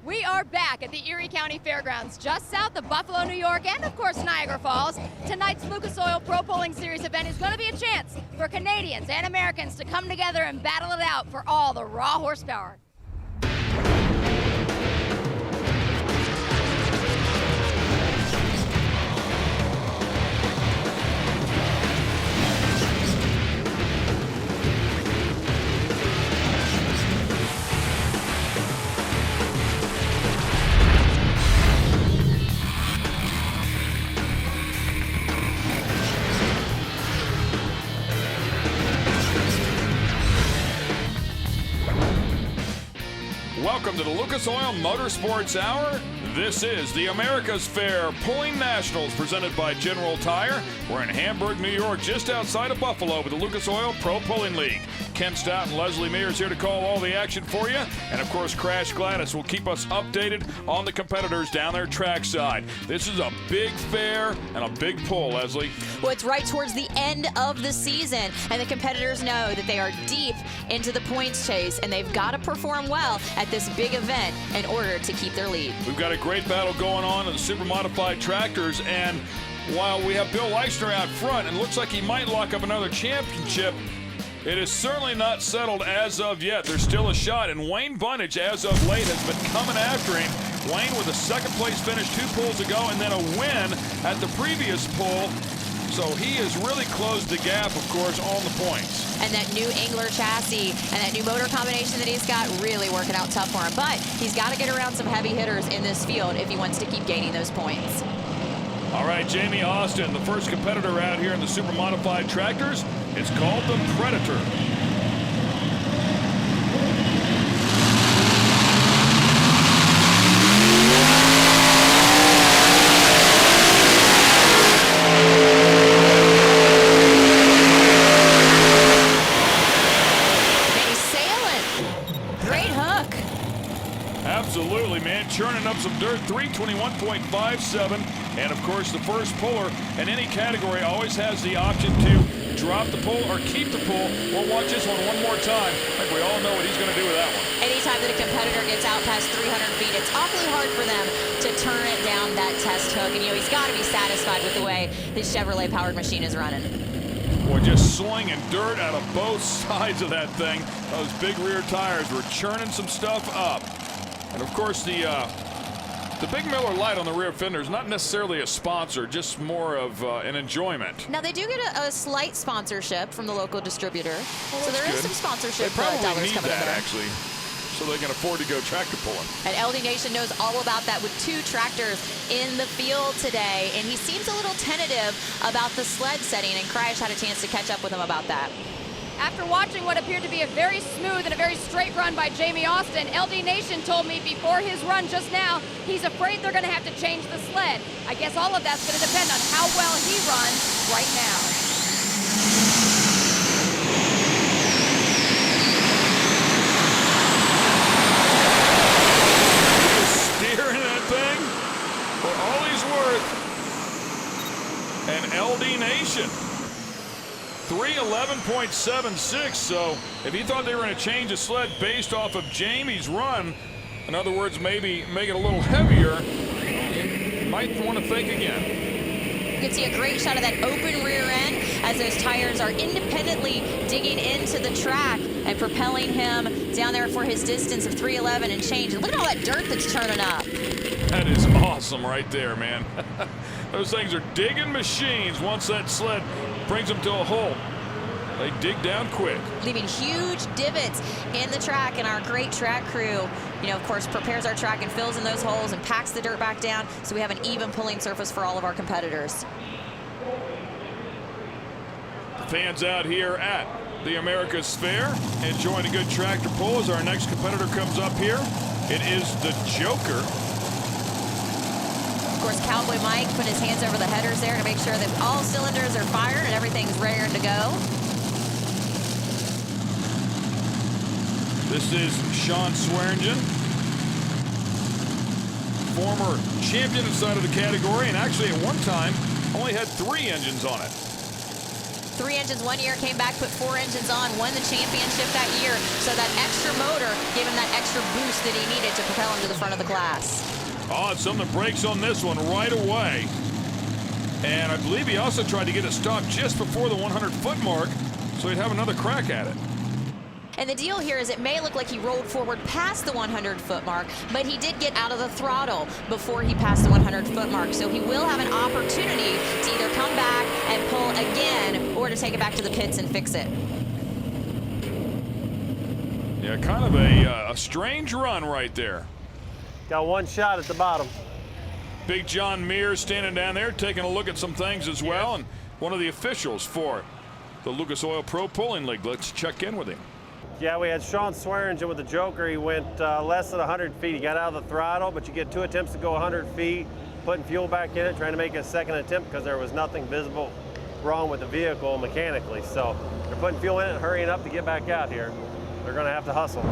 We are back at the Erie County Fairgrounds, just south of Buffalo, New York, and of course Niagara Falls. Tonight's Lucas Oil Pro Pulling Series event is going to be a chance for Canadians and Americans to come together and battle it out for all the raw horsepower. Welcome to the Lucas Oil Motorsports Hour. This is the America's Fair Pulling Nationals presented by General Tire. We're in Hamburg, New York, just outside of Buffalo with the Lucas Oil Pro Pulling League. Ken Stout and Leslie Mears here to call all the action for you. And of course, Crash Gladys will keep us updated on the competitors down there trackside. This is a big fair and a big pull, Leslie. Well, it's right towards the end of the season, and the competitors know that they are deep into the points chase, and they've got to perform well at this big event in order to keep their lead. We've got a great battle going on in the super modified tractors, and while we have Bill Leishner out front, and looks like he might lock up another championship, it is certainly not settled as of yet. There's still a shot, and Wayne Bunnage, as of late, has been coming after him. Wayne with a second-place finish 2 pulls ago, and then a win at the previous pull. So he has really closed the gap, of course, on the points. And that new Angler chassis and that new motor combination that he's got really working out tough for him. But he's got to get around some heavy hitters in this field if he wants to keep gaining those points. All right, Jamie Austin, the first competitor out here in the super modified tractors. It's called the Predator. Absolutely, man. Churning up some dirt. 321.57. And, of course, the first puller in any category always has the option to drop the pull or keep the pull. We'll watch this one more time. I think we all know what he's going to do with that one. Anytime that a competitor gets out past 300 feet, it's awfully hard for them to turn it down that test hook. And, you know, he's got to be satisfied with the way his Chevrolet-powered machine is running. Boy, just slinging dirt out of both sides of that thing. Those big rear tires were churning some stuff up. And of course, the Big Miller light on the rear fender is not necessarily a sponsor, just more of an enjoyment. Now, they do get a slight sponsorship from the local distributor. Well, so there good. is some sponsorship they probably dollars need coming that, in there. actually, so they can afford to go tractor pulling. And LD Nation knows all about that with 2 tractors in the field today. And he seems a little tentative about the sled setting, and Crash had a chance to catch up with him about that. After watching what appeared to be a very smooth and a very straight run by Jamie Austin, LD Nation told me before his run just now, he's afraid they're going to have to change the sled. I guess all of that's going to depend on how well he runs right now. Steering that thing for all he's worth. And LD Nation. 311.76, so if he thought they were going to change the sled based off of Jamie's run, in other words, maybe make it a little heavier, you might want to think again. You can see a great shot of that open rear end as those tires are independently digging into the track and propelling him down there for his distance of 311 and change. And look at all that dirt that's churning up. That is awesome right there, man. Those things are digging machines once that sled brings them to a hole. They dig down quick. Leaving huge divots in the track, and our great track crew, you know, of course, prepares our track and fills in those holes and packs the dirt back down so we have an even pulling surface for all of our competitors. Fans out here at the America's Fair enjoying a good tractor pull as our next competitor comes up here. It is the Joker. Of course, Cowboy Mike put his hands over the headers there to make sure that all cylinders are fired and everything's raring to go. This is Sean Swearingen, former champion inside of the category, and actually at one time only had 3 engines on it. 3 engines one year, came back, put 4 engines on, won the championship that year. So that extra motor gave him that extra boost that he needed to propel him to the front of the class. Oh, and something breaks on this one right away. And I believe he also tried to get it stopped just before the 100-foot mark, so he'd have another crack at it. And the deal here is it may look like he rolled forward past the 100-foot mark, but he did get out of the throttle before he passed the 100-foot mark. So he will have an opportunity to either come back and pull again or to take it back to the pits and fix it. Yeah, kind of a strange run right there. Got one shot at the bottom. Big John Mears standing down there taking a look at some things as well, and one of the officials for the Lucas Oil Pro Pulling League. Let's check in with him. Yeah, we had Sean Swearingen with the Joker. He went less than 100 feet. He got out of the throttle, but you get 2 attempts to go 100 feet, putting fuel back in it, trying to make a second attempt because there was nothing visible wrong with the vehicle mechanically. So they're putting fuel in it, hurrying up to get back out here. They're going to have to hustle.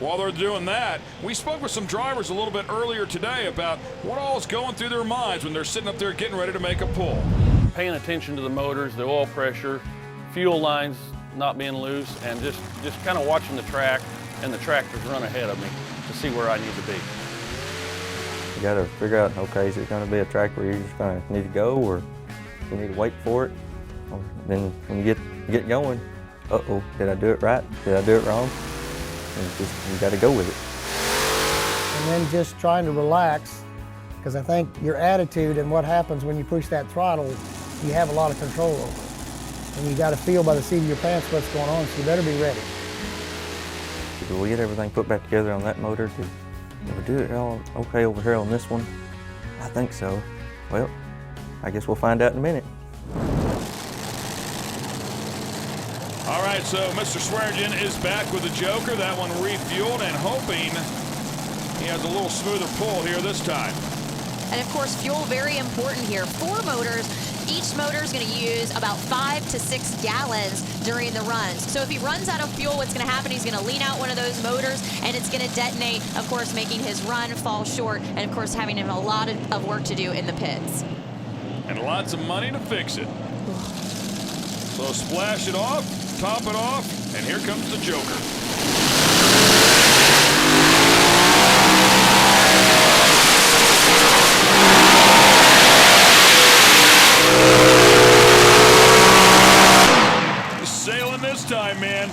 While they're doing that, we spoke with some drivers a little bit earlier today about what all is going through their minds when they're sitting up there getting ready to make a pull. Paying attention to the motors, the oil pressure, fuel lines not being loose, and just kind of watching the track and the tractors run ahead of me to see where I need to be. You got to figure out, okay, is it going to be a track where you're just going to need to go, or you need to wait for it? Or then when you get going, uh-oh, did I do it right? Did I do it wrong? And you got to go with it. And then just trying to relax, because I think your attitude and what happens when you push that throttle, you have a lot of control over. And you got to feel by the seat of your pants what's going on, so you better be ready. Did we get everything put back together on that motor? Did we do it all okay over here on this one? I think so. Well, I guess we'll find out in a minute. All right, so Mr. Swearingen is back with the Joker. That one refueled and hoping he has a little smoother pull here this time. And of course, fuel very important here. 4 motors. Each motor is going to use about 5 to 6 gallons during the runs. So if he runs out of fuel, what's going to happen? He's going to lean out one of those motors, and it's going to detonate, of course, making his run fall short, and of course, having him a lot of work to do in the pits. And lots of money to fix it. So splash it off, top it off, and here comes the Joker. Sailing this time, man.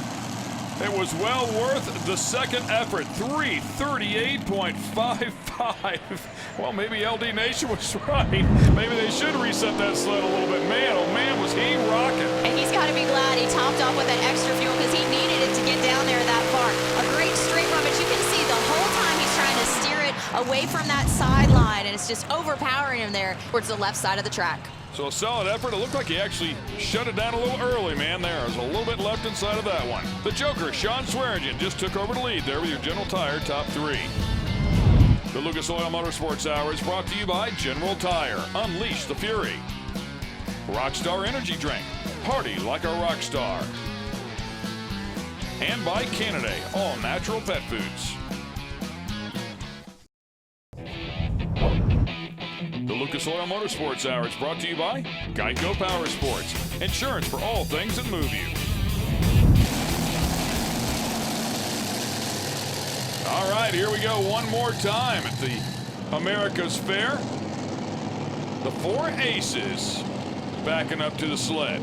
It was well worth the second effort. 3:38.55. Well, maybe LD Nation was right. Maybe they should reset that sled a little bit. Man, oh man, was he rocking. And he's got to be glad he topped off with that extra fuel because he needed it to get down there that far. A great straight run, but you can see the whole time he's trying to steer it away from that sideline, and it's just overpowering him there towards the left side of the track. So a solid effort. It looked like he actually shut it down a little early, man. There was a little bit left inside of that one. The Joker, Sean Swearingen, just took over the lead there with your General Tire Top 3. The Lucas Oil Motorsports Hour is brought to you by General Tire. Unleash the fury. Rockstar Energy Drink. Party like a rock star. And by Canaday, all natural pet foods. The Lucas Oil Motorsports Hour is brought to you by Geico Power Sports. Insurance for all things that move you. All right, here we go one more time at the America's Fair. The 4 aces backing up to the sled.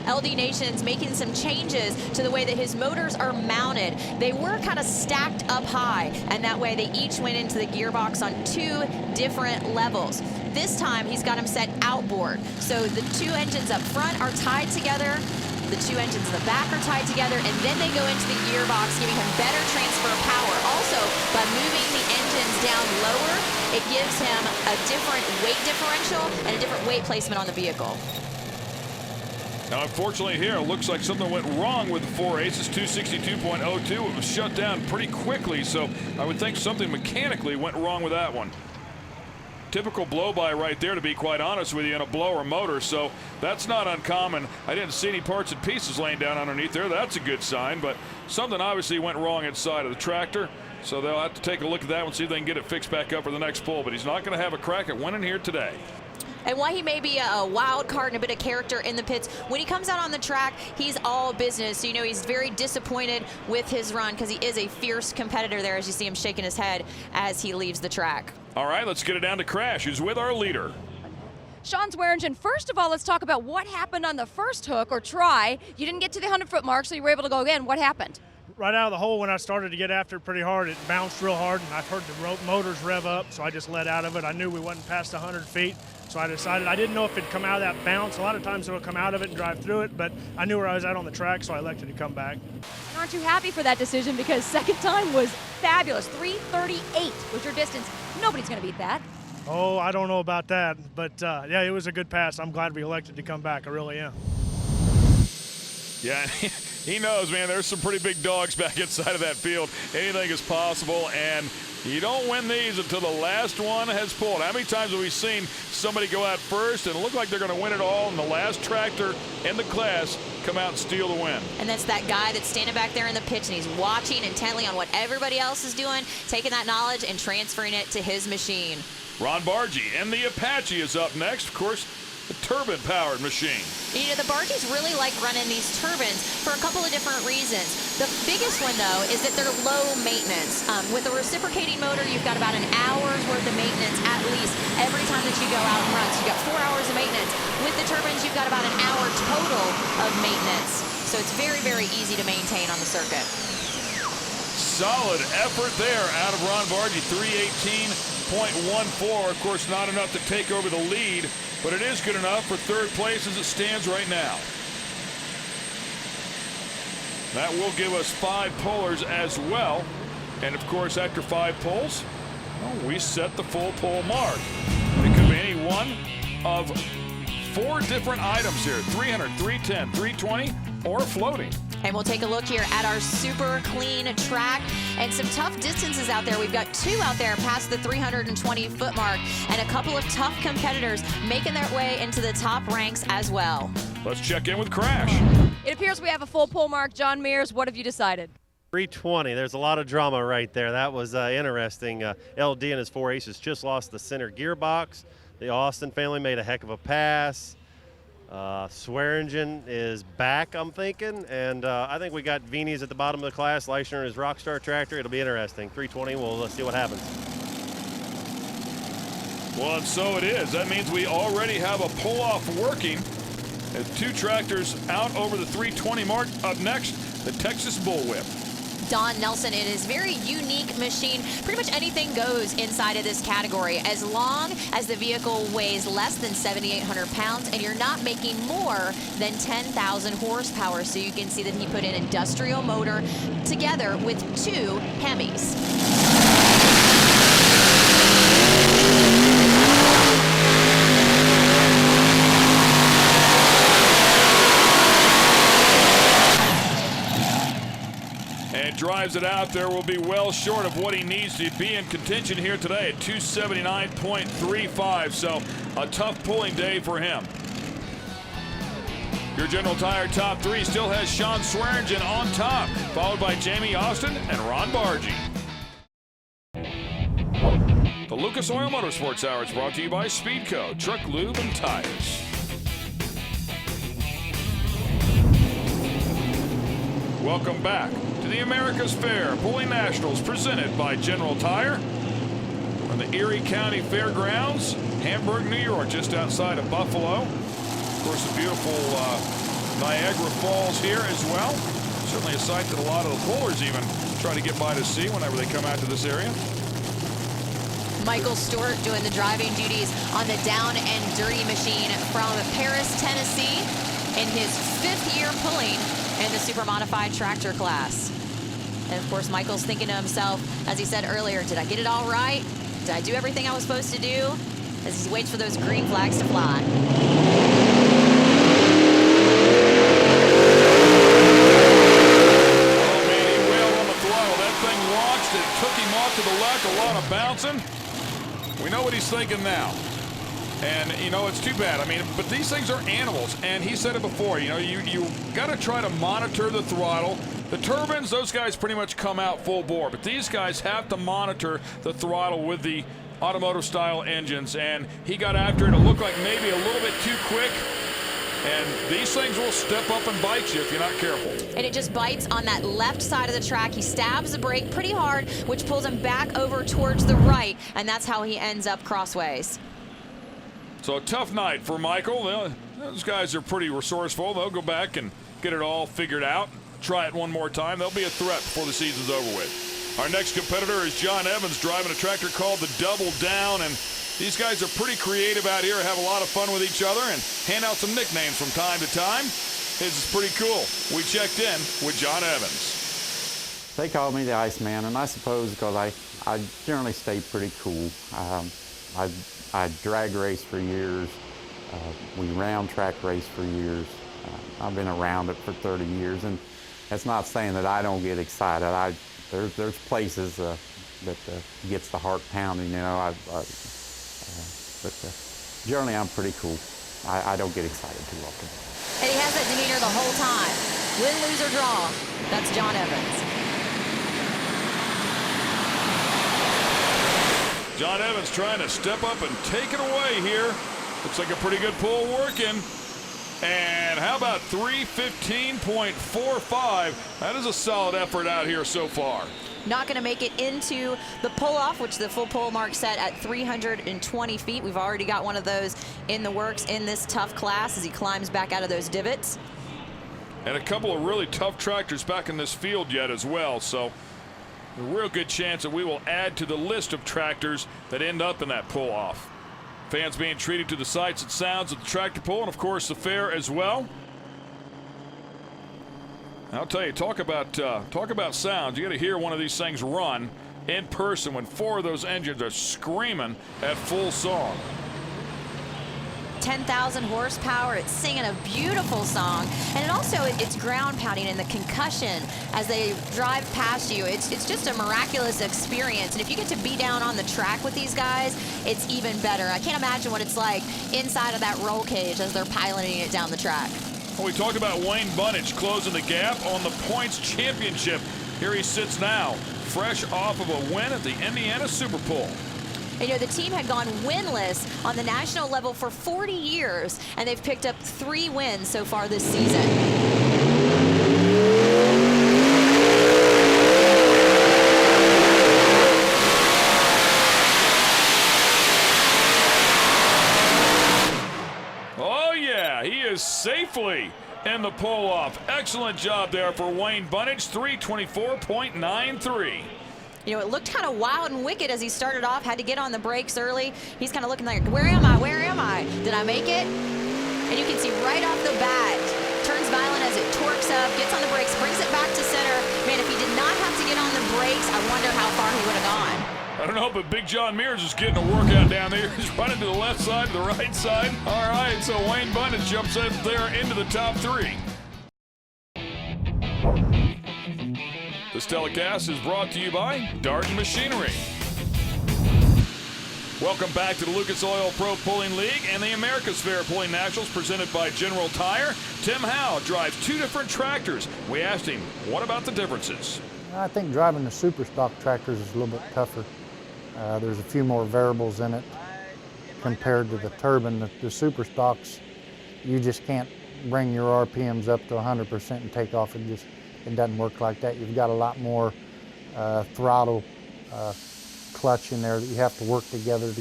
LD Nation's making some changes to the way that his motors are mounted. They were kind of stacked up high, and that way they each went into the gearbox on 2 different levels. This time he's got them set outboard. So the 2 engines up front are tied together, the 2 engines in the back are tied together, and then they go into the gearbox, giving him better transfer of power. Also, by moving the engines down lower, it gives him a different weight differential and a different weight placement on the vehicle. Now, unfortunately here, it looks like something went wrong with the 4 aces, 262.02. It was shut down pretty quickly, so I would think something mechanically went wrong with that one. Typical blow-by right there, to be quite honest with you, in a blower motor, so that's not uncommon. I didn't see any parts and pieces laying down underneath there. That's a good sign, but something obviously went wrong inside of the tractor, so they'll have to take a look at that one, see if they can get it fixed back up for the next pull, but he's not going to have a crack at winning here today. And while he may be a wild card and a bit of character in the pits, when he comes out on the track, he's all business. So, you know, he's very disappointed with his run because he is a fierce competitor there, as you see him shaking his head as he leaves the track. All right, let's get it down to Crash, who's with our leader. Sean Swearingen, first of all, let's talk about what happened on the first hook or try. You didn't get to the 100-foot mark, so you were able to go again. What happened? Right out of the hole, when I started to get after it pretty hard, it bounced real hard, and I heard the motors rev up, so I just let out of it. I knew we wasn't past 100 feet, so I decided, I didn't know if it'd come out of that bounce. A lot of times it would come out of it and drive through it, but I knew where I was at on the track, so I elected to come back. Aren't you happy for that decision? Because second time was fabulous. 3:38 was your distance. Nobody's going to beat that. Oh, I don't know about that, but yeah, it was a good pass. I'm glad we elected to come back. I really am. Yeah, he knows, man, there's some pretty big dogs back inside of that field. Anything is possible, and you don't win these until the last one has pulled. How many times have we seen somebody go out first and look like they're going to win it all, and the last tractor in the class come out and steal the win? And that's that guy that's standing back there in the pits, and he's watching intently on what everybody else is doing, taking that knowledge and transferring it to his machine. Ron Bargy and the Apache is up next. Of course, the turbine-powered machine. You know, the Bargies really like running these turbines for a couple of different reasons. The biggest one, though, is that they're low maintenance. With a reciprocating motor, you've got about an hour's worth of maintenance at least every time that you go out and run. So you've got 4 hours of maintenance. With the turbines, you've got about an hour total of maintenance. So it's very, very easy to maintain on the circuit. Solid effort there out of Ron Bargy, 318.14. Of course, not enough to take over the lead, but it is good enough for third place as it stands right now. That will give us 5 pullers as well. And of course, after 5 pulls, well, we set the full pull mark. It could be any one of 4 different items here: 300, 310, 320, or floating. And we'll take a look here at our super clean track and some tough distances out there. We've got 2 out there past the 320-foot mark and a couple of tough competitors making their way into the top ranks as well. Let's check in with Crash. It appears we have a full pull mark. John Mears, what have you decided? 320. There's a lot of drama right there. That was interesting. LD and his 4 aces just lost the center gearbox. The Austin family made a heck of a pass. Swearingen is back, I'm thinking, and I think we got Vini's at the bottom of the class, Leishner and his Rockstar tractor. It'll be interesting. 320, we'll see what happens. Well, and so it is. That means we already have a pull-off working. As 2 tractors out over the 320 mark. Up next, the Texas Bullwhip. Don Nelson, it is a very unique machine. Pretty much anything goes inside of this category as long as the vehicle weighs less than 7,800 pounds and you're not making more than 10,000 horsepower. So you can see that he put an industrial motor together with 2 Hemis. Drives it out there, will be well short of what he needs to be in contention here today at 279.35. So a tough pulling day for him. Your General Tire top 3 still has Sean Swearingen on top, followed by Jamie Austin and Ron Bargy. The Lucas Oil Motorsports Hour is brought to you by Speedco, Truck Lube and Tires. Welcome back to the America's Fair Pulling Nationals presented by General Tire on the Erie County Fairgrounds, Hamburg, New York, just outside of Buffalo. Of course, the beautiful Niagara Falls here as well. Certainly a sight that a lot of the pullers even try to get by to see whenever they come out to this area. Michael Stewart doing the driving duties on the down and dirty machine from Paris, Tennessee, in his 5th year pulling in the super modified tractor class. And of course, Michael's thinking to himself, as he said earlier, did I get it all right? Did I do everything I was supposed to do? As he waits for those green flags to fly. Oh, man, he wailed on the throttle. That thing launched. It took him off to the left, a lot of bouncing. We know what he's thinking now. And, you know, it's too bad. I mean, but these things are animals. And he said it before, you know, you got to try to monitor the throttle. The turbines, those guys pretty much come out full bore. But these guys have to monitor the throttle with the automotive style engines, and he got after it. It looked like maybe a little bit too quick. And these things will step up and bite you if you're not careful. And it just bites on that left side of the track. He stabs the brake pretty hard, which pulls him back over towards the right, and that's how he ends up crossways. So a tough night for Michael. Those guys are pretty resourceful. They'll go back and get it all figured out. Try it one more time. They'll be a threat before the season's over with. Our next competitor is John Evans, driving a tractor called the Double Down, and these guys are pretty creative out here, have a lot of fun with each other, and hand out some nicknames from time to time. This is pretty cool. We checked in with John Evans. They call me the Iceman, and I suppose because I generally stay pretty cool. I drag race for years. We round track race for years. I've been around it for 30 years, and that's not saying that I don't get excited. There's places that gets the heart pounding, you know. But generally I'm pretty cool. I don't get excited too often. And he has that demeanor the whole time. Win, lose, or draw. That's John Evans. John Evans trying to step up and take it away here. Looks like a pretty good pull working. And how about 3:15.45? That is a solid effort out here so far. Not going to make it into the pull-off, which the full pull mark set at 320 feet. We've already got one of those in the works in this tough class as he climbs back out of those divots. And a couple of really tough tractors back in this field yet as well, so a real good chance that we will add to the list of tractors that end up in that pull-off. Fans being treated to the sights and sounds of the tractor pull, and of course the fair as well. I'll tell you, talk about sounds. You got to hear one of these things run in person when 4 of those engines are screaming at full song. 10,000 horsepower. It's singing a beautiful song, and it's ground pounding and the concussion as they drive past you. It's just a miraculous experience, and if you get to be down on the track with these guys, it's even better. I can't imagine what it's like inside of that roll cage as they're piloting it down the track. Well, we talked about Wayne Bunnage closing the gap on the points championship. Here he sits now, fresh off of a win at the Indiana Super Pull. You know, the team had gone winless on the national level for 40 years, and they've picked up 3 wins so far this season. Safely in the pull-off. Excellent job there for Wayne Bunnage, 324.93. You know, it looked kind of wild and wicked as he started off, had to get on the brakes early. He's kind of looking like, where am I? Where am I? Did I make it? And you can see right off the bat, turns violent as it torques up, gets on the brakes, brings it back to center. Man, if he did not have to get on the brakes, I wonder how far he would have gone. I don't know, but Big John Mears is getting a workout down there. He's running to the left side, to the right side. All right, so Wayne Bunnage jumps in there into the top 3. This telecast is brought to you by Darden Machinery. Welcome back to the Lucas Oil Pro Pulling League and the America's Fair Pulling Nationals presented by General Tire. Tim Howe drives 2 different tractors. We asked him, what about the differences? I think driving the super stock tractors is a little bit tougher. There's a few more variables in it compared to the turbine. The super stocks, you just can't bring your RPMs up to 100% and take off. It doesn't work like that. You've got a lot more throttle clutch in there that you have to work together to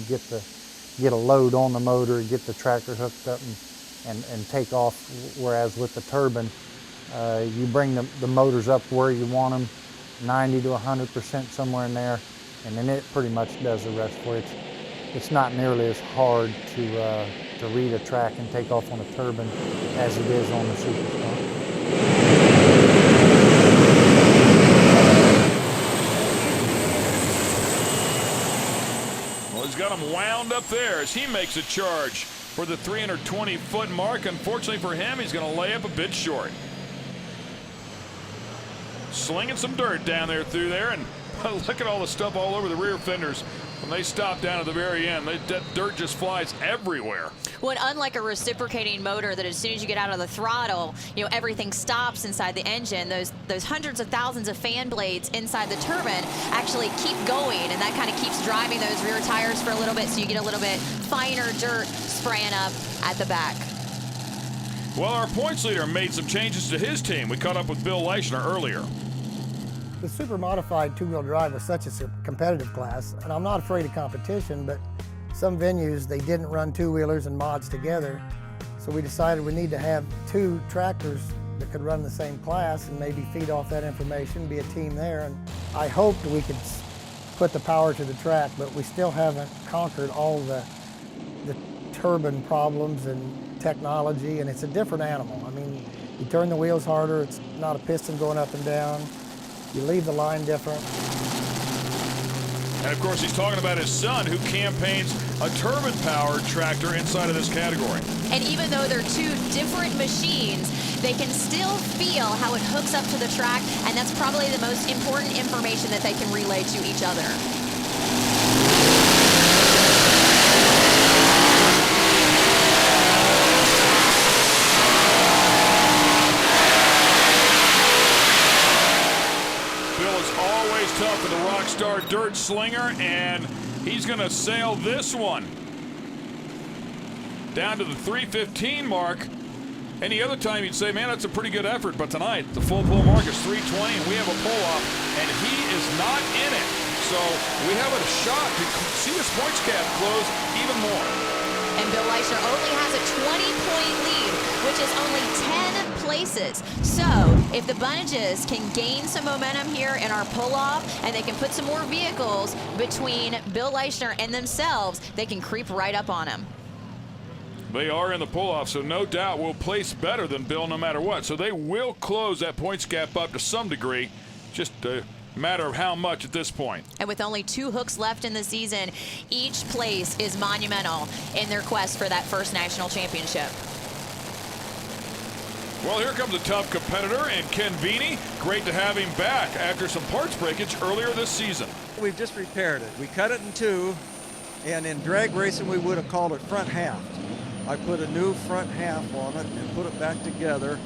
get a load on the motor, get the tractor hooked up and take off. Whereas with the turbine, you bring the motors up where you want them, 90 to 100% somewhere in there, and then it pretty much does the rest for you. It's not nearly as hard to read a track and take off on a turbine as it is on the super stock. Well, he's got him wound up there as he makes a charge for the 320-foot mark. Unfortunately for him, he's going to lay up a bit short. Slinging some dirt down there through there, and look at all the stuff all over the rear fenders when they stop down at the very end. That dirt just flies everywhere. Well, unlike a reciprocating motor that as soon as you get out of the throttle, you know, everything stops inside the engine, those hundreds of thousands of fan blades inside the turbine actually keep going, and that kind of keeps driving those rear tires for a little bit, so you get a little bit finer dirt spraying up at the back. Well, our points leader made some changes to his team. We caught up with Bill Leischner earlier. The super modified two-wheel drive was such a competitive class, and I'm not afraid of competition, but some venues, they didn't run two-wheelers and mods together, so we decided we need to have two tractors that could run the same class and maybe feed off that information, be a team there. And I hoped we could put the power to the track, but we still haven't conquered all the turbine problems and technology, and it's a different animal. I mean, you turn the wheels harder, it's not a piston going up and down. You leave the line different. And of course, he's talking about his son, who campaigns a turbine-powered tractor inside of this category. And even though they're two different machines, they can still feel how it hooks up to the track, and that's probably the most important information that they can relay to each other. Tough for the Rockstar Dirt Slinger, and he's going to sail this one down to the 3:15 mark. Any other time you'd say, man, that's a pretty good effort, but tonight the full pull mark is 3:20, and we have a pull-off, and he is not in it. So we have a shot to see this points gap close even more. And Bill Leischner only has a 20-point lead, which is only 10 places. So if the Bunnages can gain some momentum here in our pull-off, and they can put some more vehicles between Bill Leischner and themselves, they can creep right up on him. They are in the pull-off, so no doubt will place better than Bill no matter what. So they will close that points gap up to some degree, just a matter of how much at this point. And with only 2 hooks left in the season, each place is monumental in their quest for that first national championship. Well, here comes a tough competitor, and Ken Vini. Great to have him back after some parts breakage earlier this season. We've just repaired it. We cut it in 2, and in drag racing we would have called it front half. I put a new front half on it and put it back together.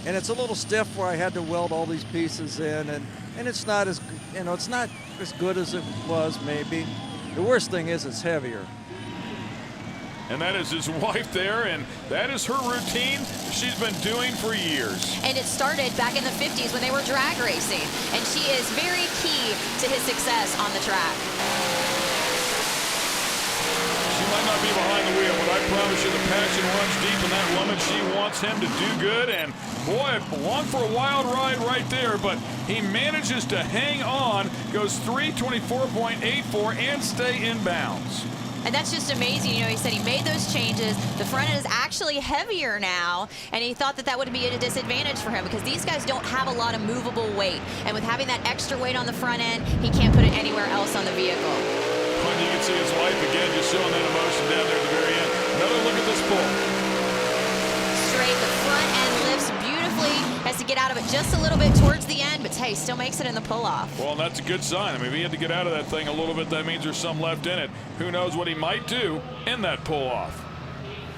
And it's a little stiff where I had to weld all these pieces in, and it's not as, you know, it's not as good as it was maybe. The worst thing is it's heavier. And that is his wife there, and that is her routine she's been doing for years. And it started back in the 50s when they were drag racing, and she is very key to his success on the track. She might not be behind the wheel, but I promise you the passion runs deep in that woman. She wants him to do good, and boy, along for a wild ride right there, but he manages to hang on, goes 3:24.84 and stay in bounds. And that's just amazing. You know, he said he made those changes. The front end is actually heavier now, and he thought that that would be a disadvantage for him because these guys don't have a lot of movable weight. And with having that extra weight on the front end, he can't put it anywhere else on the vehicle. And you can see his wife again just showing that emotion down there at the very end. Another look at this pull. Straight, the front end lifts beautifully. Has to get out of it just a little bit towards the end, but hey, still makes it in the pull-off. Well, and that's a good sign. I mean, if he had to get out of that thing a little bit, that means there's some left in it. Who knows what he might do in that pull-off.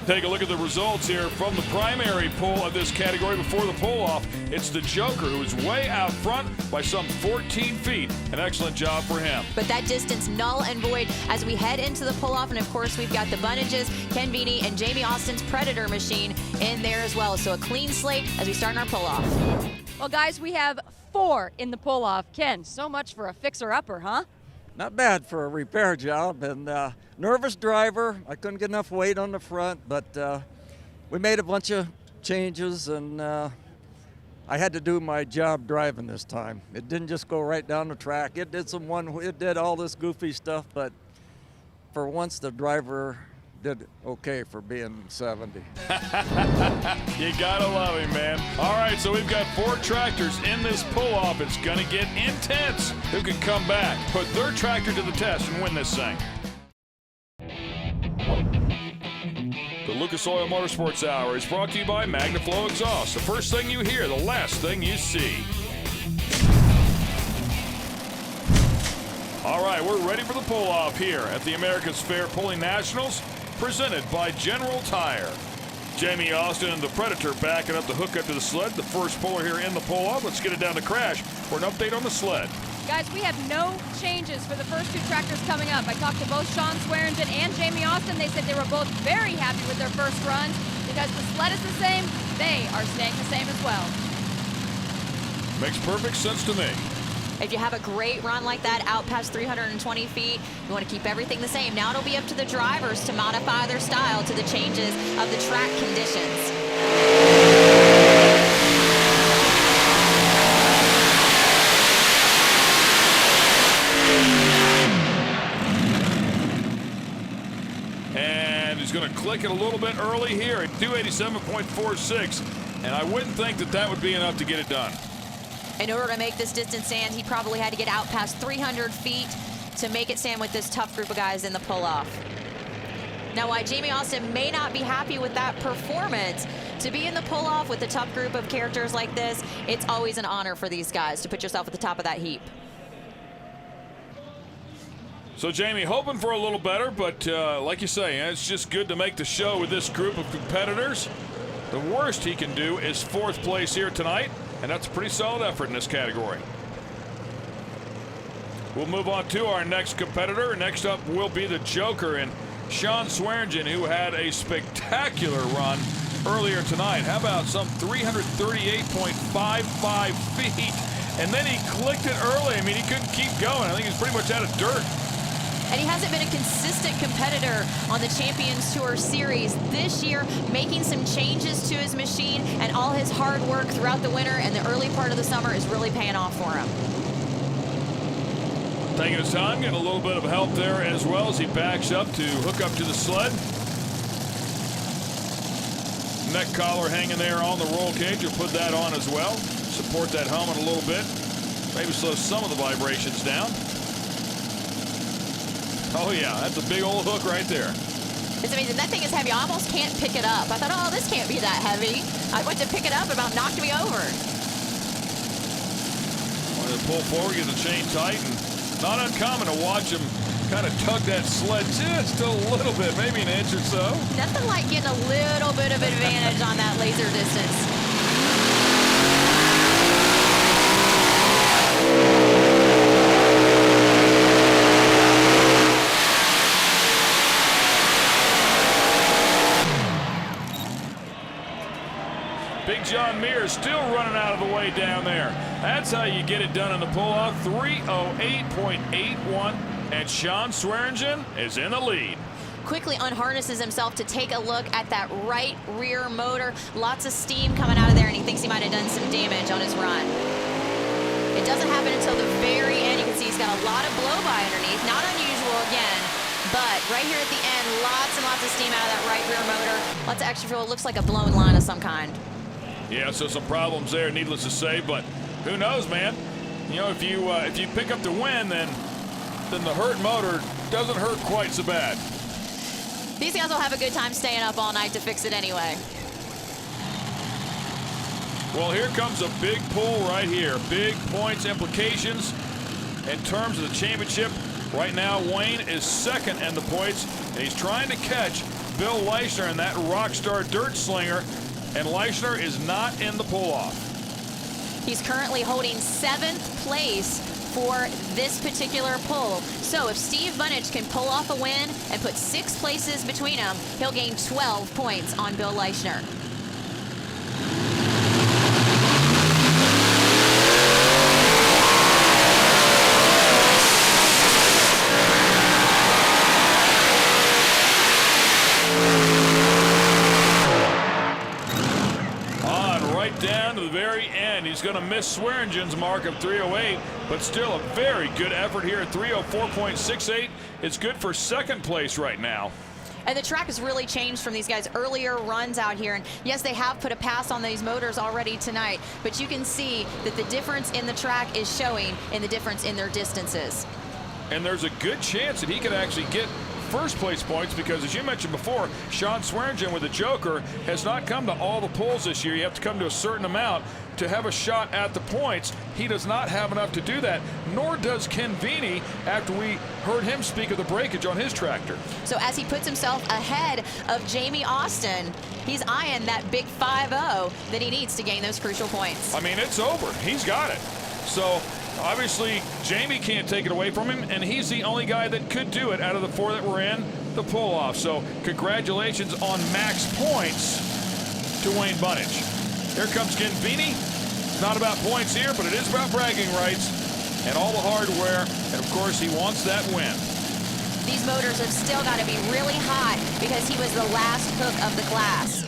Take a look at the results here from the primary pull of this category before the pull-off. It's the Joker, who is way out front by some 14 feet. An excellent job for him. But that distance null and void as we head into the pull-off. And of course, we've got the Bunnages, Ken Vini, and Jamie Austin's Predator machine in there as well. So a clean slate as we start in our pull-off. Well, guys, we have 4 in the pull-off. Ken, so much for a fixer-upper, huh? Not bad for a repair job, and nervous driver. I couldn't get enough weight on the front, but we made a bunch of changes, and I had to do my job driving this time. It didn't just go right down the track. It did all this goofy stuff, but for once the driver did okay for being 70. You gotta love him, man. All right, so we've got 4 tractors in this pull-off. It's gonna get intense. Who can come back, put their tractor to the test, and win this thing? The Lucas Oil Motorsports Hour is brought to you by MagnaFlow Exhaust. The first thing you hear, the last thing you see. All right, we're ready for the pull-off here at the America's Fair Pulling Nationals. presented by General Tire. Jamie Austin and the Predator backing up the hookup to the sled. The first puller here in the pull-off. Let's get it down to Crash for an update on the sled. Guys, we have no changes for the first two tractors coming up. I talked to both Sean Swearingen and Jamie Austin. They said they were both very happy with their first runs because the sled is the same. They are staying the same as well. Makes perfect sense to me. If you have a great run like that out past 320 feet, you want to keep everything the same. Now it'll be up to the drivers to modify their style to the changes of the track conditions. And he's going to click it a little bit early here at 287.46. And I wouldn't think that that would be enough to get it done. In order to make this distance stand, he probably had to get out past 300 feet to make it stand with this tough group of guys in the pull-off. Now, while Jamie Austin may not be happy with that performance, to be in the pull-off with a tough group of characters like this, it's always an honor for these guys to put yourself at the top of that heap. So Jamie, hoping for a little better, but like you say, it's just good to make the show with this group of competitors. The worst he can do is fourth place here tonight, and that's a pretty solid effort in this category. We'll move on to our next competitor. Next up will be the Joker and Sean Swearingen, who had a spectacular run earlier tonight. How about some 338.55 feet? And then he clicked it early. I mean, he couldn't keep going. I think he's pretty much out of dirt. And he hasn't been a consistent competitor on the Champions Tour Series this year, making some changes to his machine, and all his hard work throughout the winter and the early part of the summer is really paying off for him. Taking his time, getting a little bit of help there as well as he backs up to hook up to the sled. Neck collar hanging there on the roll cage. You'll put that on as well. Support that helmet a little bit. Maybe slow some of the vibrations down. Oh yeah, that's a big old hook right there. It's amazing. That thing is heavy. I almost can't pick it up. I thought, oh, this can't be that heavy. I went to pick it up and about knocked me over. Wanted to pull forward, get the chain tight, and not uncommon to watch him kind of tug that sled just a little bit, maybe an inch or so. Nothing like getting a little bit of advantage on that laser distance. Big John Muir still running out of the way down there. That's how you get it done in the pull-off. 308.81, and Sean Swearingen is in the lead. Quickly unharnesses himself to take a look at that right rear motor. Lots of steam coming out of there, and he thinks he might have done some damage on his run. It doesn't happen until the very end. You can see he's got a lot of blow-by underneath. Not unusual again, but right here at the end, lots and lots of steam out of that right rear motor. Lots of extra fuel. It looks like a blown line of some kind. Yeah, so some problems there, needless to say, but who knows, man? You know, if you pick up the win, then the hurt motor doesn't hurt quite so bad. These guys will have a good time staying up all night to fix it anyway. Well, here comes a big pull right here. Big points implications in terms of the championship. Right now, Wayne is second in the points, and he's trying to catch Bill Leishner and that Rockstar Dirt Slinger. And Leishner is not in the pull-off. He's currently holding 7th place for this particular pull. So if Steve Bunich can pull off a win and put 6 places between them, he'll gain 12 points on Bill Leishner. Down to the very end. He's going to miss Swearingen's mark of 308, but still a very good effort here at 304.68. It's good for second place right now. And the track has really changed from these guys' earlier runs out here. And yes, they have put a pass on these motors already tonight, but you can see that the difference in the track is showing in the difference in their distances. And there's a good chance that he could actually get first place points because, as you mentioned before, Sean Swearingen with the Joker has not come to all the pulls this year. You have to come to a certain amount to have a shot at the points. He does not have enough to do that, nor does Ken Veeney after we heard him speak of the breakage on his tractor. So as he puts himself ahead of Jamie Austin, he's eyeing that big 5-0 that he needs to gain those crucial points. I mean, it's over. He's got it. So obviously Jamie can't take it away from him, and he's the only guy that could do it out of the 4 that were in the pull-off. So congratulations on max points to Wayne Bunnage. Here comes Ken Veeney. It's not about points here, but it is about bragging rights and all the hardware, and of course he wants that win. These motors have still got to be really hot because he was the last hook of the class.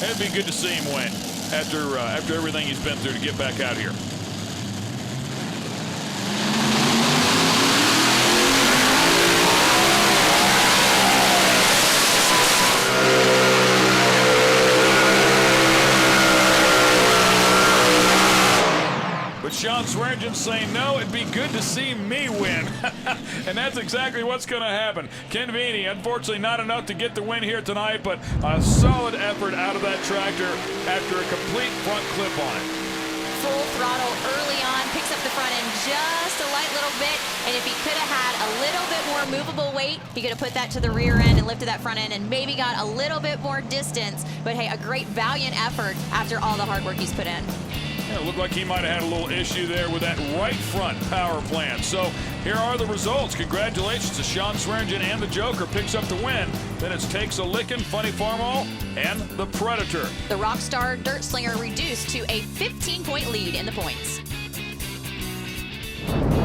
It'd be good to see him win after everything he's been through to get back out here. But Sean Swearingen's saying, no, it'd be good to see me win. And that's exactly what's going to happen. Ken Veeney, unfortunately not enough to get the win here tonight, but a solid effort out of that tractor after a complete front clip on it. Full throttle early on, picks up the front end just a light little bit, and if he could have had a little bit more movable weight, he could have put that to the rear end and lifted that front end and maybe got a little bit more distance. But hey, a great valiant effort after all the hard work he's put in. Yeah, it looked like he might have had a little issue there with that right front power plant. So here are the results. Congratulations to Sean Swearingen and the Joker picks up the win. Then it's Takes a Lickin', Funny Farmall, and the Predator. The Rockstar Dirt Slinger reduced to a 15-point lead in the points.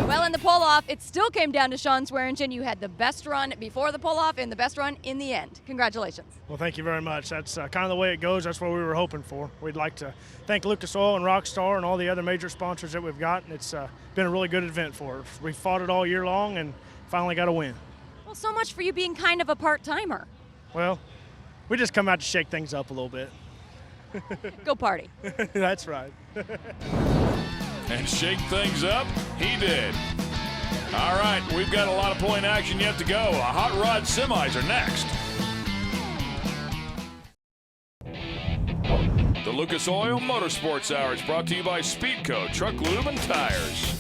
Well, in the pull-off, it still came down to Sean Swearingen. You had the best run before the pull-off and the best run in the end. Congratulations. Well, thank you very much. That's kind of the way it goes. That's what we were hoping for. We'd like to thank Lucas Oil and Rockstar and all the other major sponsors that we've got. It's been a really good event for us. We fought it all year long and finally got a win. Well, so much for you being kind of a part-timer. Well, we just come out to shake things up a little bit. Go party. That's right. And shake things up, he did. All right, we've got a lot of point action yet to go. Hot rod semis are next. The Lucas Oil Motorsports Hour is brought to you by Speedco, Truck Lube and Tires.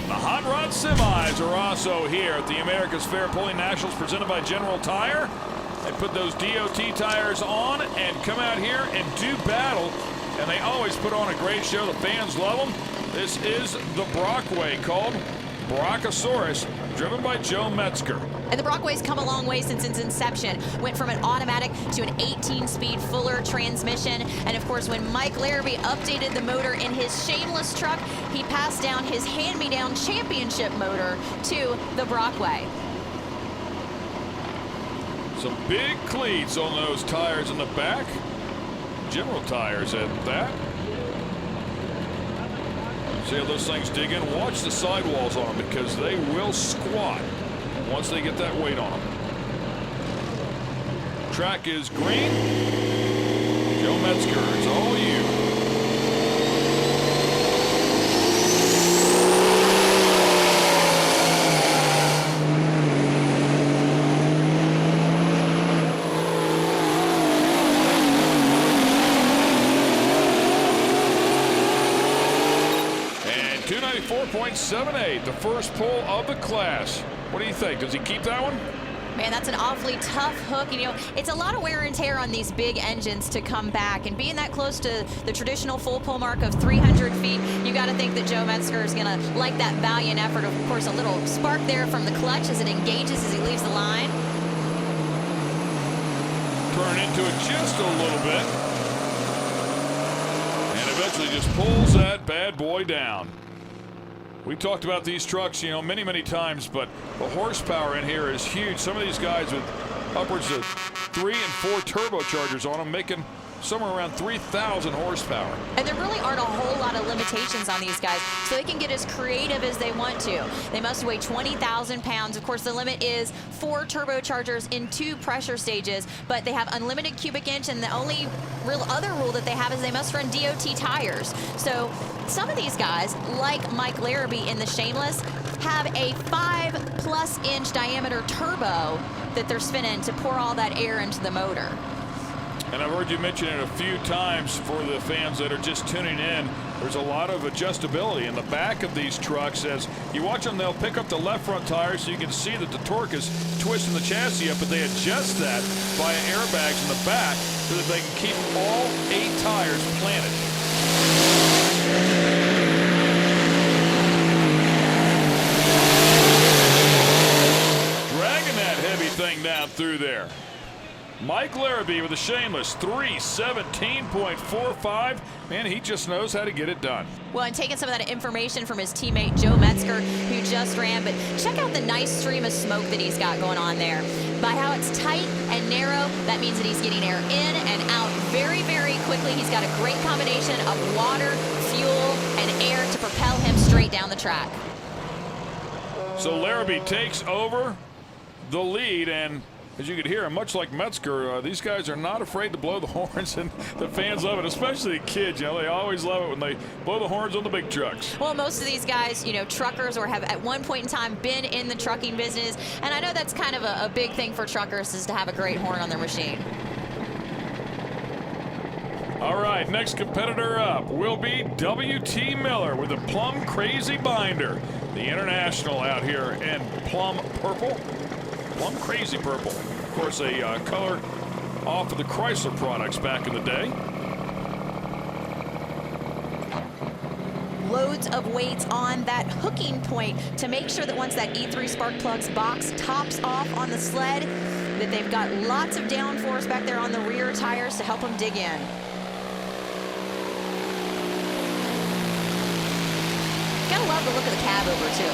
The Hot Rod Semis are also here at the America's Fair Pulling Nationals presented by General Tire. They put those DOT tires on and come out here and do battle, and they always put on a great show. The fans love them. This is the Brockway, called Brachiosaurus, driven by Joe Metzger. And the Brockway's come a long way since its inception. Went from an automatic to an 18-speed Fuller transmission. And of course, when Mike Larrabee updated the motor in his Shameless truck, he passed down his hand-me-down championship motor to the Brockway. Some big cleats on those tires in the back. General Tires at that. See how those things dig in? Watch the sidewalls on them because they will squat once they get that weight on them. Track is green. Joe Metzger, it's all you. And 294.78, the first pull of the class. What do you think? Does he keep that one? Man, that's an awfully tough hook. You know, it's a lot of wear and tear on these big engines to come back. And being that close to the traditional full pull mark of 300 feet, you got to think that Joe Metzger is going to like that valiant effort. Of course, a little spark there from the clutch as it engages as he leaves the line. Turn into it just a little bit. And eventually just pulls that bad boy down. We talked about these trucks, you know, many, many times, but the horsepower in here is huge. Some of these guys with upwards of 3 and 4 turbochargers on them, making somewhere around 3,000 horsepower. And there really aren't a whole lot of limitations on these guys, so they can get as creative as they want to. They must weigh 20,000 pounds. Of course, the limit is 4 turbochargers in 2 pressure stages, but they have unlimited cubic inch, and the only real other rule that they have is they must run DOT tires. So some of these guys, like Mike Larrabee in the Shameless, have a 5+ inch diameter turbo that they're spinning to pour all that air into the motor. And I've heard you mention it a few times for the fans that are just tuning in. There's a lot of adjustability in the back of these trucks. As you watch them, they'll pick up the left front tire so you can see that the torque is twisting the chassis up, but they adjust that via airbags in the back so that they can keep all 8 tires planted. Dragging that heavy thing down through there. Mike Larrabee with a shameless 3:17.45. Man, he just knows how to get it done. Well, and taking some of that information from his teammate Joe Metzger, who just ran, but check out the nice stream of smoke that he's got going on there. By how it's tight and narrow, that means that he's getting air in and out very, very quickly. He's got a great combination of water, fuel, and air to propel him straight down the track. So Larrabee takes over the lead, and as you could hear, much like Metzger, these guys are not afraid to blow the horns, and the fans love it, especially the kids. You know, they always love it when they blow the horns on the big trucks. Well, most of these guys, you know, truckers or have at one point in time been in the trucking business, and I know that's kind of a big thing for truckers is to have a great horn on their machine. All right, next competitor up will be W.T. Miller with the Plum Crazy Binder. The International out here in Plum Purple. Plum Crazy Purple. Of course, a color off of the Chrysler products back in the day. Loads of weights on that hooking point to make sure that once that E3 spark plugs box tops off on the sled, that they've got lots of downforce back there on the rear tires to help them dig in. Gotta love the look of the cab over too.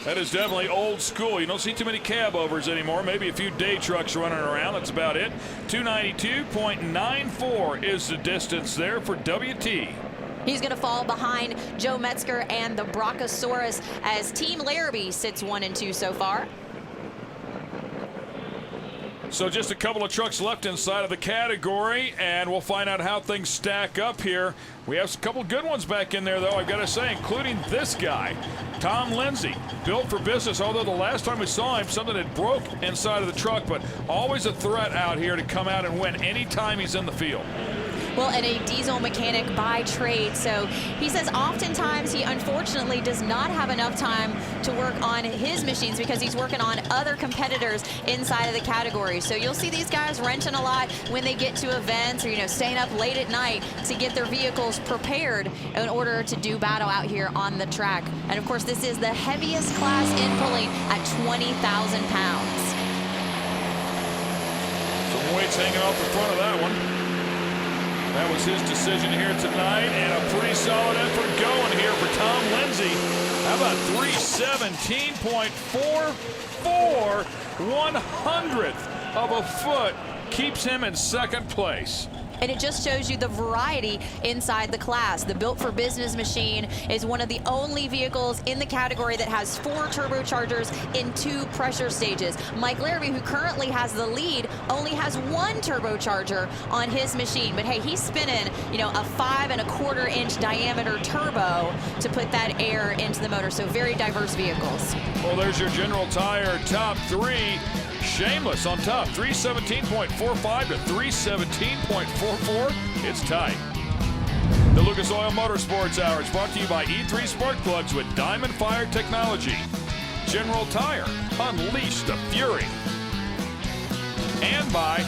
That is definitely old school. You don't see too many cab overs anymore. Maybe a few day trucks running around. That's about it. 292.94 is the distance there for WT. He's going to fall behind Joe Metzger and the Brachiosaurus as Team Larrabee sits 1 and 2 so far. So just a couple of trucks left inside of the category, and we'll find out how things stack up here. We have a couple good ones back in there, though, I've got to say, including this guy, Tom Lindsay, built for business, although the last time we saw him, something had broke inside of the truck, but always a threat out here to come out and win anytime he's in the field. Well, and a diesel mechanic by trade, so he says oftentimes he unfortunately does not have enough time to work on his machines because he's working on other competitors inside of the category. So you'll see these guys wrenching a lot when they get to events or, you know, staying up late at night to get their vehicles prepared in order to do battle out here on the track. And of course, this is the heaviest class in pulling at 20,000 pounds. Some weights hanging off the front of that one. That was his decision here tonight, and a pretty solid effort going here for Tom Lindsay. How about 3:17.44? 1/100th of a foot keeps him in second place. And it just shows you the variety inside the class. The Built for Business machine is one of the only vehicles in the category that has 4 turbochargers in 2 pressure stages. Mike Larrabee, who currently has the lead, only has 1 turbocharger on his machine. But hey, he's spinning, you know, a 5¼ inch diameter turbo to put that air into the motor. So very diverse vehicles. Well, there's your General Tire top 3. Shameless on top, 3:17.45 to 3:17.44. It's tight. The Lucas Oil Motorsports Hour is brought to you by E3 Spark Plugs with Diamond Fire Technology. General Tire, unleash the fury. And by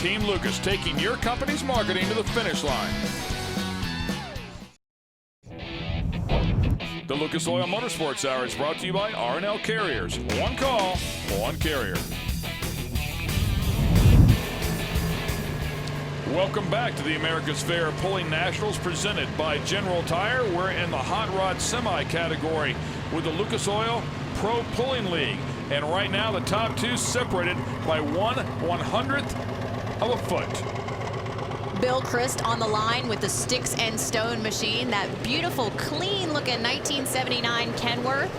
Team Lucas, taking your company's marketing to the finish line. The Lucas Oil Motorsports Hour is brought to you by R&L Carriers. One call, one carrier. Welcome back to the America's Fair Pulling Nationals presented by General Tire. We're in the Hot Rod Semi category with the Lucas Oil Pro Pulling League. And right now the top 2 separated by 1/100th of a foot. Bill Christ on the line with the Sticks and Stone machine, that beautiful, clean-looking 1979 Kenworth.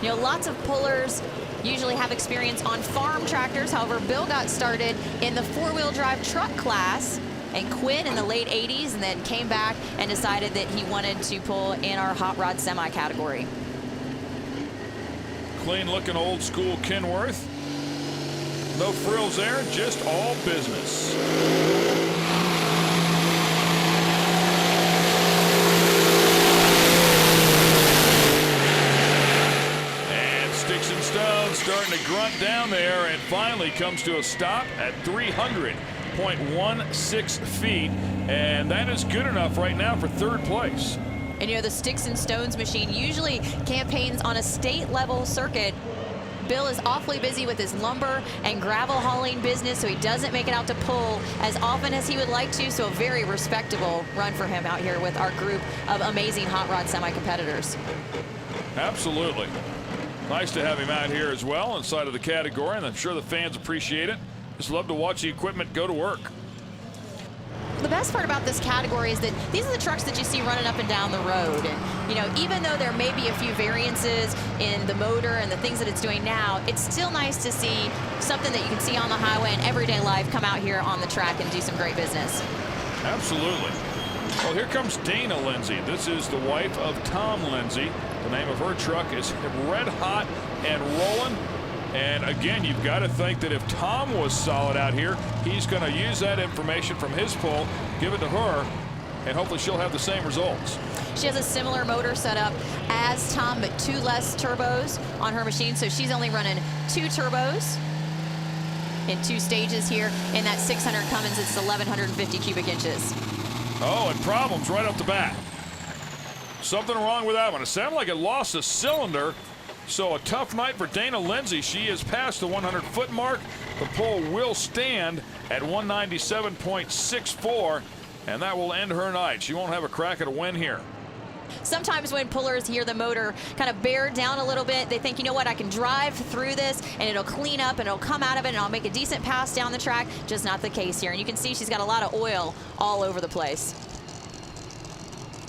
You know, lots of pullers usually have experience on farm tractors. However, Bill got started in the 4-wheel drive truck class and quit in the late 80s and then came back and decided that he wanted to pull in our Hot Rod Semi category. Clean-looking old-school Kenworth. No frills there, just all business. Sticks and stones starting to grunt down there, and finally comes to a stop at 300.16 feet, and that is good enough right now for third place. And you know, the Sticks and Stones machine usually campaigns on a state level circuit. Bill is awfully busy with his lumber and gravel hauling business, so he doesn't make it out to pull as often as he would like to, so a very respectable run for him out here with our group of amazing hot rod semi-competitors. Absolutely. Nice to have him out here as well inside of the category, and I'm sure the fans appreciate it. Just love to watch the equipment go to work. The best part about this category is that these are the trucks that you see running up and down the road. And, you know, even though there may be a few variances in the motor and the things that it's doing now, it's still nice to see something that you can see on the highway and everyday life come out here on the track and do some great business. Absolutely. Well, here comes Dana Lindsay. This is the wife of Tom Lindsay. The name of her truck is Red Hot and Rolling. And again, you've got to think that if Tom was solid out here, he's going to use that information from his pull, give it to her, and hopefully she'll have the same results. She has a similar motor setup as Tom, but 2 less turbos on her machine. So she's only running 2 turbos in 2 stages here. In that 600 Cummins, it's 1,150 cubic inches. Oh, and problems right off the bat. Something wrong with that one. It sounded like it lost a cylinder. So a tough night for Dana Lindsay. She is past the 100-foot mark. The pole will stand at 197.64, and that will end her night. She won't have a crack at a win here. Sometimes when pullers hear the motor kind of bear down a little bit, they think, you know what, I can drive through this and it'll clean up and it'll come out of it and I'll make a decent pass down the track. Just not the case here. And you can see she's got a lot of oil all over the place.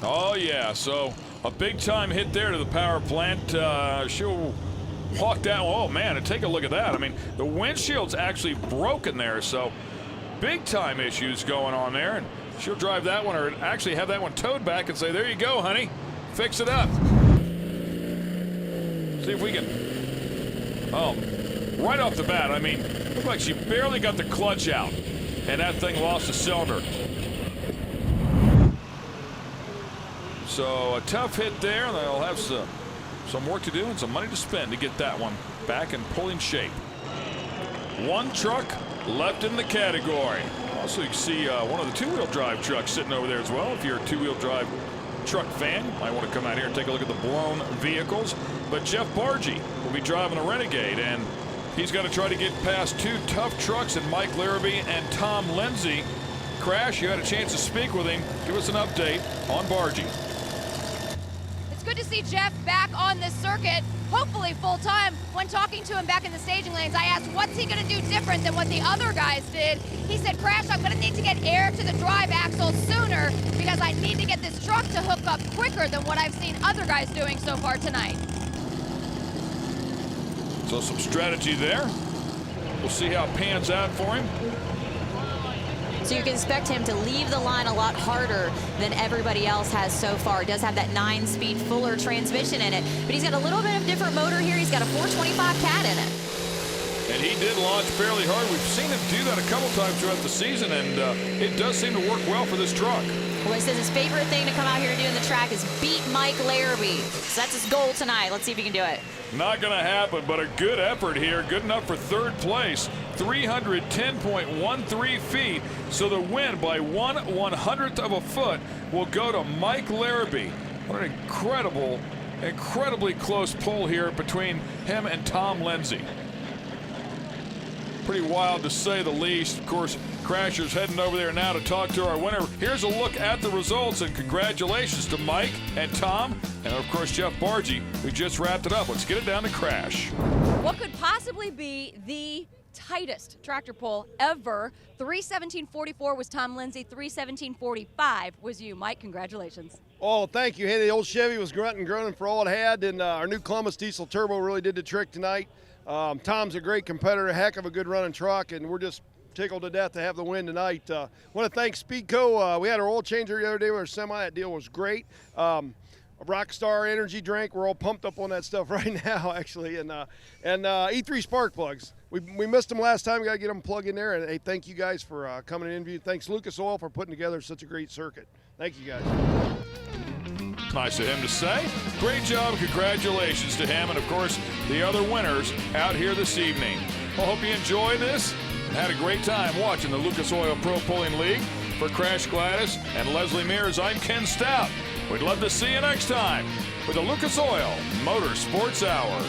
Oh, yeah. So a big time hit there to the power plant. She'll walk down. Oh, man, and take a look at that. I mean, the windshield's actually broken there. So big time issues going on there. And she'll drive that one, or actually have that one towed back and say, there you go, honey. Fix it up. See if we can. Oh, right off the bat, I mean, looked like she barely got the clutch out, and that thing lost a cylinder. So a tough hit there, and they'll have some work to do and some money to spend to get that one back in pulling shape. One truck left in the category. Also, you can see one of the 2-wheel drive trucks sitting over there as well. If you're a 2-wheel drive truck fan, you might want to come out here and take a look at the blown vehicles. But Jeff Bargy will be driving a Renegade, and he's got to try to get past 2 tough trucks in Mike Larrabee and Tom Lindsay. Crash, you had a chance to speak with him. Give us an update on Bargy. It's good to see Jeff back on this circuit, hopefully full time. When talking to him back in the staging lanes, I asked what's he going to do different than what the other guys did. He said, Crash, I'm going to need to get air to the drive axle sooner because I need to get this truck to hook up quicker than what I've seen other guys doing so far tonight. So some strategy there. We'll see how it pans out for him. So you can expect him to leave the line a lot harder than everybody else has so far. It does have that 9-speed Fuller transmission in it, but he's got a little bit of different motor here. He's got a 425 cat in it. And he did launch fairly hard. We've seen him do that a couple times throughout the season, and it does seem to work well for this truck. Well, he says his favorite thing to come out here and do in the track is beat Mike Larrabee. So that's his goal tonight. Let's see if he can do it. Not going to happen, but a good effort here. Good enough for third place. 310.13 feet. So the win by 1/100th of a foot will go to Mike Larrabee. What an incredibly close pull here between him and Tom Lindsay. Pretty wild to say the least. Of course, Crasher's heading over there now to talk to our winner. Here's a look at the results, and congratulations to Mike and Tom, and of course Jeff Bargy, who just wrapped it up. Let's get it down to Crash. What could possibly be the tightest tractor pull ever? 3:17.44 was Tom Lindsay, 3:17.45 was you. Mike, congratulations. Oh, thank you. Hey, the old Chevy was grunting and groaning for all it had, and our new Columbus diesel turbo really did the trick tonight. Tom's a great competitor, a heck of a good running truck, and we're just tickled to death to have the win tonight. Want to thank Speedco. We had our oil changer the other day with our semi. That deal was great. Our Rockstar energy drink. We're all pumped up on that stuff right now, actually. And E3 spark plugs. We missed them last time. We got to get them plugged in there. And hey, thank you guys for coming in. Thanks Lucas Oil for putting together such a great circuit. Thank you guys. Nice of him to say. Great job. Congratulations to him. And of course, the other winners out here this evening. I hope you enjoyed this and had a great time watching the Lucas Oil Pro Pulling League. For Crash Gladys and Leslie Mears, I'm Ken Stout. We'd love to see you next time with the Lucas Oil Motorsports Hour.